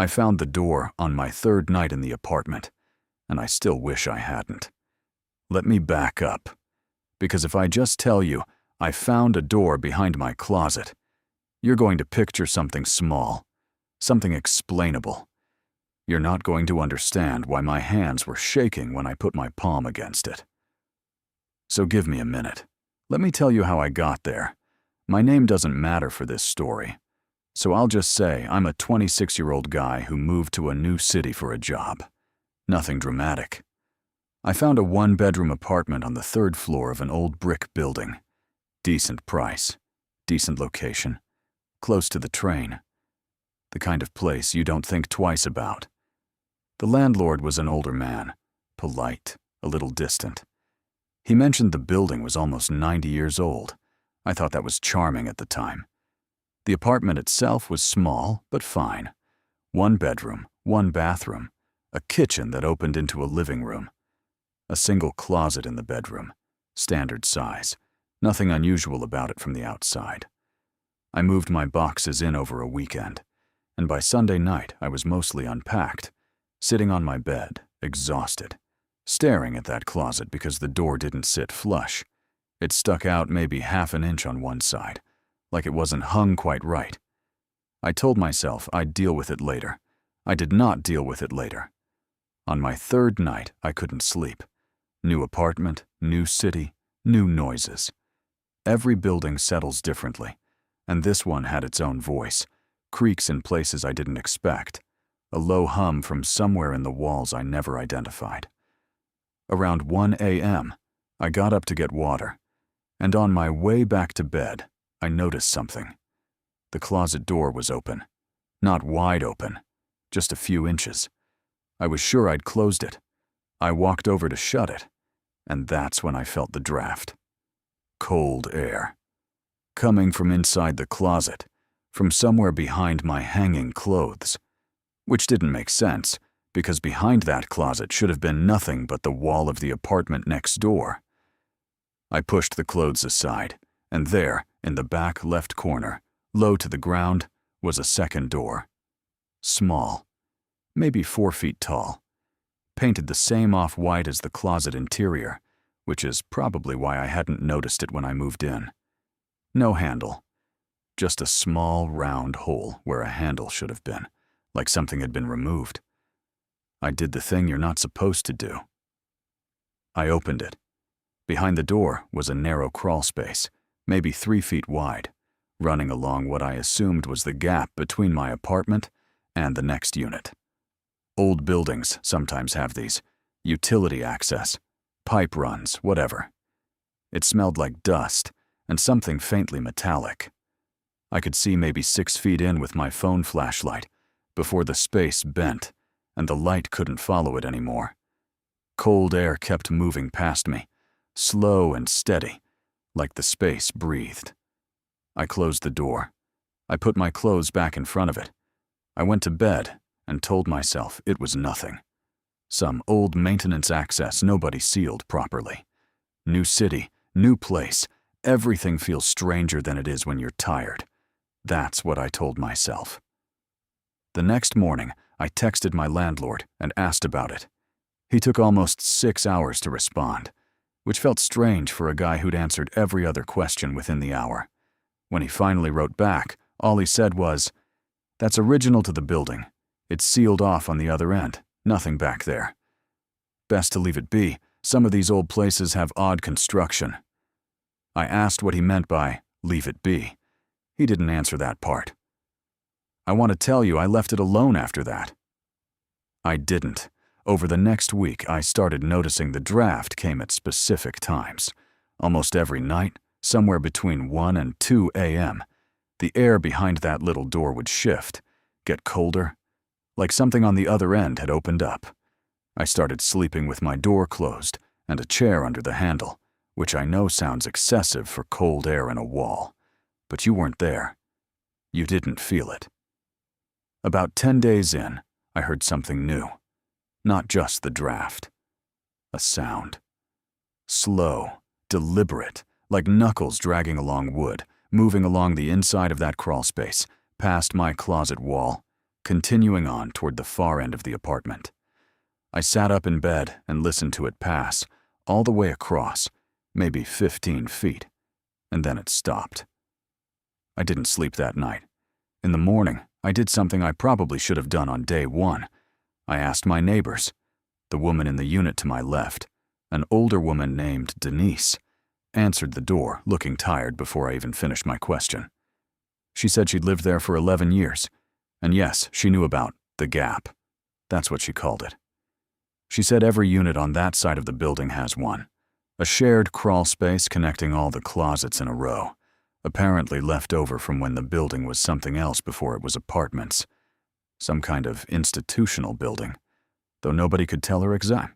I found the door on my third night in the apartment, and I still wish I hadn't. Let me back up, because if I just tell you I found a door behind my closet, you're going to picture something small, something explainable. You're not going to understand why my hands were shaking when I put my palm against it. So give me a minute. Let me tell you how I got there. My name doesn't matter for this story, so I'll just say I'm a 26-year-old guy who moved to a new city for a job. Nothing dramatic. I found a one-bedroom apartment on the third floor of an old brick building. Decent price, decent location, close to the train. The kind of place you don't think twice about. The landlord was an older man, polite, a little distant. He mentioned the building was almost 90 years old. I thought that was charming at the time. The apartment itself was small, but fine. One bedroom, one bathroom, a kitchen that opened into a living room. A single closet in the bedroom, standard size. Nothing unusual about it from the outside. I moved my boxes in over a weekend, and by Sunday night I was mostly unpacked, sitting on my bed, exhausted, staring at that closet because the door didn't sit flush. It stuck out maybe half an inch on one side, like it wasn't hung quite right. I told myself I'd deal with it later. I did not deal with it later. On my third night, I couldn't sleep. New apartment, new city, new noises. Every building settles differently, and this one had its own voice, creaks in places I didn't expect, a low hum from somewhere in the walls I never identified. Around 1 a.m., I got up to get water, and on my way back to bed, I noticed something. The closet door was open. Not wide open, just a few inches. I was sure I'd closed it. I walked over to shut it, and that's when I felt the draft. Cold air. Coming from inside the closet, from somewhere behind my hanging clothes. Which didn't make sense, because behind that closet should have been nothing but the wall of the apartment next door. I pushed the clothes aside, and there, in the back left corner, low to the ground, was a second door. Small, maybe 4 feet tall, painted the same off-white as the closet interior, which is probably why I hadn't noticed it when I moved in. No handle, just a small round hole where a handle should have been, like something had been removed. I did the thing you're not supposed to do. I opened it. Behind the door was a narrow crawl space, maybe 3 feet wide, running along what I assumed was the gap between my apartment and the next unit. Old buildings sometimes have these. Utility access, pipe runs, whatever. It smelled like dust and something faintly metallic. I could see maybe 6 feet in with my phone flashlight before the space bent and the light couldn't follow it anymore. Cold air kept moving past me, slow and steady, like the space breathed. I closed the door. I put my clothes back in front of it. I went to bed and told myself it was nothing. Some old maintenance access nobody sealed properly. New city, new place. Everything feels stranger than it is when you're tired. That's what I told myself. The next morning, I texted my landlord and asked about it. He took almost 6 hours to respond, which felt strange for a guy who'd answered every other question within the hour. When he finally wrote back, all he said was, "That's original to the building. It's sealed off on the other end. Nothing back there. Best to leave it be. Some of these old places have odd construction." I asked what he meant by "leave it be." He didn't answer that part. I want to tell you I left it alone after that. I didn't. Over the next week, I started noticing the draft came at specific times. Almost every night, somewhere between 1 and 2 a.m., the air behind that little door would shift, get colder, like something on the other end had opened up. I started sleeping with my door closed and a chair under the handle, which I know sounds excessive for cold air in a wall, but you weren't there. You didn't feel it. About 10 days in, I heard something new. Not just the draft. A sound. Slow, deliberate, like knuckles dragging along wood, moving along the inside of that crawl space, past my closet wall, continuing on toward the far end of the apartment. I sat up in bed and listened to it pass, all the way across, maybe 15 feet, and then it stopped. I didn't sleep that night. In the morning, I did something I probably should have done on day one. I asked my neighbors. The woman in the unit to my left, an older woman named Denise, answered the door, looking tired before I even finished my question. She said she'd lived there for 11 years, and yes, she knew about the gap. That's what she called it. She said every unit on that side of the building has one, a shared crawl space connecting all the closets in a row, apparently left over from when the building was something else before it was apartments. Some kind of institutional building, though nobody could tell her exact.